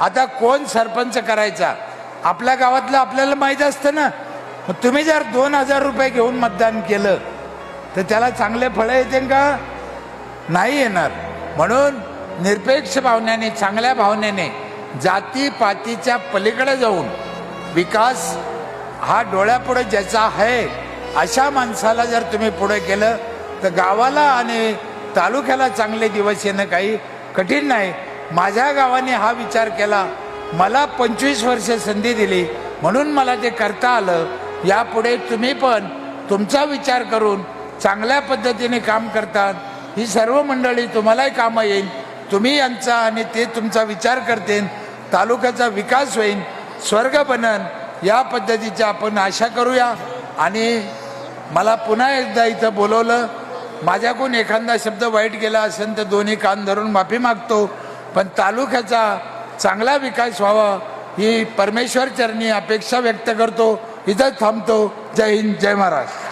आता कोण सरपंच करायचा आपल्या गावातलं आपल्याला माहीत असतं ना. मग तुम्ही जर 2000 रुपये घेऊन मतदान केलं तर त्याला चांगले फळं येतील का? नाही येणार. म्हणून निरपेक्ष भावनेने, चांगल्या भावनेने, जातीपातीच्या पलीकडे जाऊन विकास हा डोळ्यापुढे ज्याचा आहे अशा माणसाला जर तुम्ही पुढे केलं तर गावाला आणि तालुक्याला चांगले दिवस येणं काही कठीण नाही. माझ्या गावाने हा विचार केला, मला 25 वर्ष संधी दिली म्हणून मला ते करता आलं. यापुढे तुम्ही पण तुमचा विचार करून चांगल्या पद्धतीने काम करतात. ही सर्व मंडळी तुम्हालाही कामं येईल. तुम्ही यांचा आणि ते तुमचा विचार करतील, तालुक्याचा विकास होईल, स्वर्ग बनन. या पद्धतीची आपण आशा करूया. आणि मला पुन्हा एकदा इथं बोलवलं, माझ्याकडून एखादा शब्द वाईट गेला असेल तर दोन्ही कान धरून माफी मागतो. पण तालुक्याचा चांगला विकास व्हावा ही परमेश्वर चरणी अपेक्षा व्यक्त करतो. इथं थांबतो. जय हिंद, जय महाराष्ट्र.